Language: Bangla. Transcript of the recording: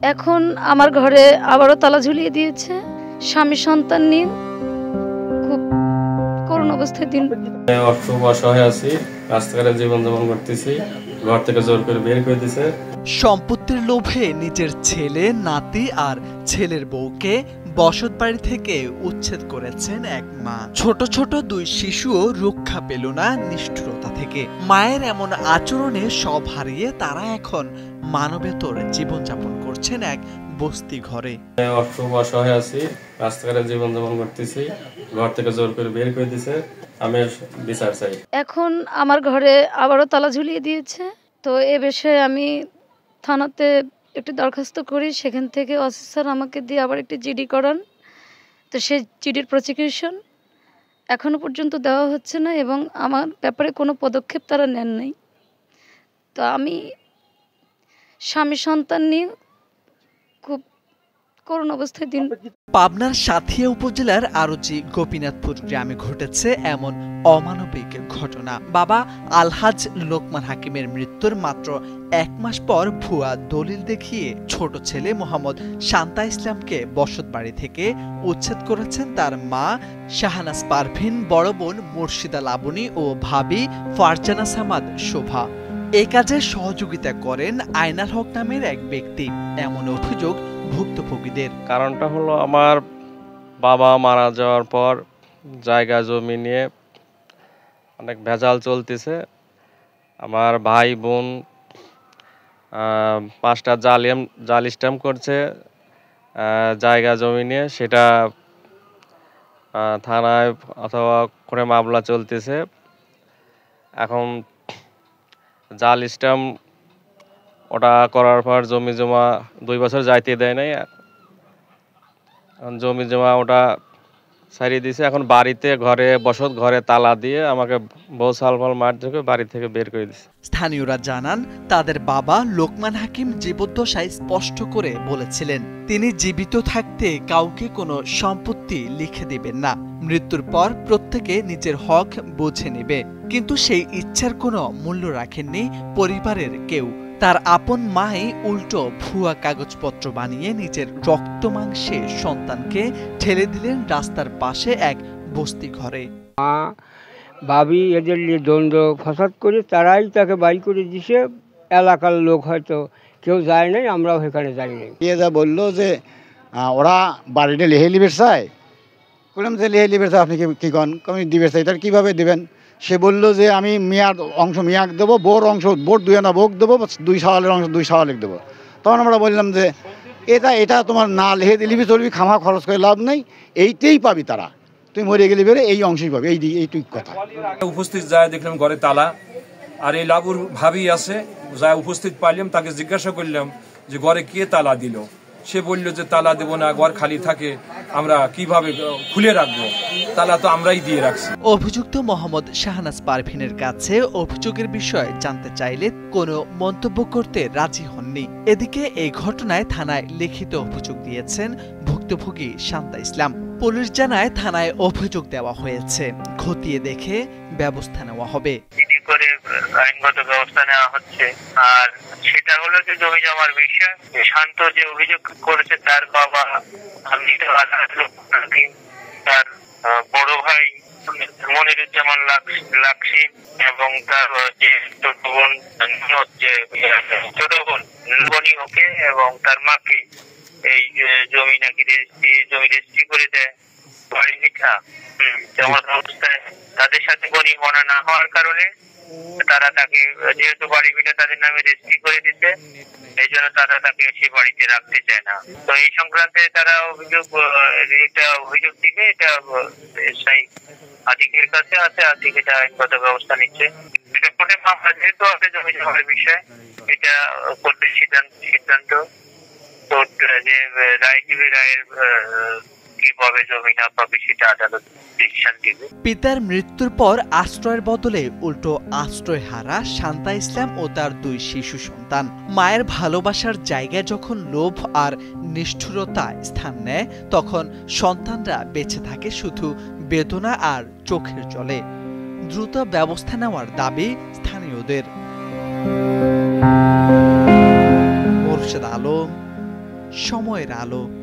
এখন আমার ঘরে আবারও তালা ঝুলিয়ে দিয়েছে। স্বামী সন্তান নিয়ে খুব করুণ অবস্থায় দিন। খুব অসহায় আছি, রাস্তাঘাটে জীবনযাপন করতেছি, ঘর থেকে জোর করে বের করে দিয়েছে। সম্পত্তির লোভে নিজের ছেলে, নাতি আর ছেলের বউকে বসত বাড়ি থেকে উচ্ছেদ করেছেন এক মা। ছোট ছোট দুই শিশুও রক্ষা পেল না নিষ্ঠুরতা থেকে। মায়ের এমন আচরণে সব হারিয়ে তারা এখন মানবেতর জীবনযাপন করছেন এক বস্তি ঘরে। খুব অসহায় আছি, রাস্তাঘাটে জীবনযাপন করতেছি, ঘর থেকে জোর করে বের করে দিয়েছে। আমি বিচার চাই। এখন আমার ঘরে আবারও তালা ঝুলিয়ে দিয়েছে। তো এ বিষয়ে আমি থানাতে একটি দরখাস্ত করি, সেখান থেকে ওসি স্যার আমাকে দিয়ে আবার একটি জিডি করান। তো সেই জিডির প্রসিকিউশন এখনো পর্যন্ত দেওয়া হচ্ছে না এবং আমার ব্যাপারে কোনো পদক্ষেপ তারা নেন নাই। তো আমি স্বামী সন্তান নিয়ে খুব করুণ অবস্থায় দিন। পাবনার সাথিয়া উপজেলার আরজি গোপীনাথপুর গ্রামে ঘটেছে এমন অমানবিক ঘটনা। বাবা আলহাজ লোকমান হাকিমের মৃত্যুর মাত্র 1 মাস পর ভুয়া দলিল দেখিয়ে ছোট ছেলে মোহাম্মদ শান্তা ইসলামকে বসত বাড়ি থেকে উচ্ছেদ করেছেন তার মা শাহানাজ পারভিন, বড় বোন মুর্শিদা লাবণী ও ভাবি ফারজানা সামাদ শোভা। এই কাজে সহযোগিতা করেন আয়নাল হক নামের এক ব্যক্তি। এমন অভিযোগ ভুক্তভোগীদের। কারণটা হলো, আমার বাবা মারা যাওয়ার পর জায়গা জমি নিয়ে অনেক ভেজাল চলতেছে। আমার ভাই বোন 5টা জাল স্ট্যাম্প করছে জায়গা জমি নিয়ে, সেটা থানায় অথবা করে মামলা চলতেছে। এখন জাল স্ট্যাম্প ওটা করার পর জমি জমা 2 বছর যাইতে দেয় নাই, জমি জমা ওটা ছাড়িয়ে দিয়েছে। এখন বাড়িতে বসত ঘরে তালা দিয়ে আমাকে বউ সালফাল মার থেকে বাড়ি থেকে বের করে দিয়েছে। স্থানীয়রা জানান, তাদের বাবা লোকমান হাকিম জীবদ্দশায় স্পষ্ট করে বলেছিলেন তিনি জীবিত থাকতে কাউকে কোনো সম্পত্তি লিখে দিবেন না, মৃত্যুর পর প্রত্যেকে নিজের হক বুঝে নেবে। কিন্তু সেই ইচ্ছার কোনো মূল্য রাখেননি পরিবারের কেউ। তার আপন মাই উল্টো ভুয়া কাগজপত্র বানিয়ে নিজের রক্ত মাংসে সন্তানকে ঠেলে দিলেন রাস্তার পাশে এক বস্তি ঘরে। মা ভাবি এদের নিয়ে দ্বন্দ্ব ফসাদ করে তারাই তাকে বাড়ি করে দিছে। এলাকার লোক হয়তো কেউ যায় নাই, আমরাও সেখানে যাই নাই। যা বললো যে ওরা বাড়িটা লেহে লিবের চায়, বললাম যে লেহে লিবের চায় আপনি কি কন দিবের চাই, তার কীভাবে দেবেন? সে বললো যে আমি অংশ মিয়াক দেবো, বোর অংশ বোর 2 আনা বোক দেবো, 2 সওয়ালের অংশ 2 সওয়ালেক দেবো। তখন আমরা বললাম যে এটা তোমার না লেহে দিলিবি চলবি, খামা খরচ করে লাভ নেই, এইটাই পাবি তারা, তুই মরে গেলি বেরে এই অংশই পাবি, এইটুক কথা। উপস্থিত যায় দেখলাম ঘরে তালা, আর এই লাবুর ভাবি আছে, যা উপস্থিত পাইলাম তাকে জিজ্ঞাসা করলাম যে ঘরে কে তালা দিল। সে বলল যে তালা দেব না, ঘর খালি থাকে, আমরা কিভাবে খুলে রাখবো, তালা তো আমরাই দিয়ে রাখছি। অভিযুক্ত মোহাম্মদ শাহানাজ পারভিনের কাছে অভিযোগের বিষয়ে জানতে চাইলে কোনো মন্তব্য করতে রাজি হননি। এদিকে এই ঘটনায় থানায় লিখিত অভিযোগ দিয়েছেন ভুক্তভোগী শান্তা ইসলাম। পুলিশ জানায় থানায় অভিযোগ দেওয়া হয়েছে, খতিয়ে দেখে ব্যবস্থা নেওয়া হবে। আইনগত ব্যবস্থা নেওয়া হচ্ছে। আর সেটা হলো যে জমি জমার বিষয়। শান্ত যে অভিযোগ করেছে তার বাবা তার বড় ভাই মনিরুজ্জামান লাকসি এবং তার যে ছোট বোন নুবনি ওকে এবং তার মাকে এই জমি নাকি রেজিস্ট্রি করে দেয় বাড়ি মিঠা জমা অবস্থায়। তাদের সাথে গণিমনা না হওয়ার কারণে তারা তাকে, যেহেতু বাড়ি মিঠা তাদের নামে রেজিস্ট্রি করে দিতে, এই জন্য তারা তাকে সে বাড়িতে রাখতে চায় না। তো এই সংক্রান্তে তারা অভিযোগ দিবে, এটা স্থায়ী আধিকের কাছে আছে, আধিক এটা আইনগত ব্যবস্থা নিচ্ছে। এটা কোর্টে মামলা যেহেতু আছে জমি জমার বিষয়, এটা কোর্টের সিদ্ধান্ত, কোর্ট যে রায় দিবে, রায়ের কিভাবে জমি না পাবে সেটা আদালত ডিসিশন দিবে। পিতার মৃত্যুর পর আশ্রয়ের বদলে উল্টো আশ্রয় হারা শান্তা ইসলাম ও তার 2 শিশু সন্তান। মায়ের ভালোবাসার জায়গায় যখন লোভ আর নিষ্ঠুরতা স্থান নেয়, তখন সন্তানরা বেঁচে থাকে শুধু বেদনা আর চোখের জলে। দ্রুত ব্যবস্থা নেওয়ার দাবি স্থানীয়দের। মোরশেদ আলম, সময়ের আলো।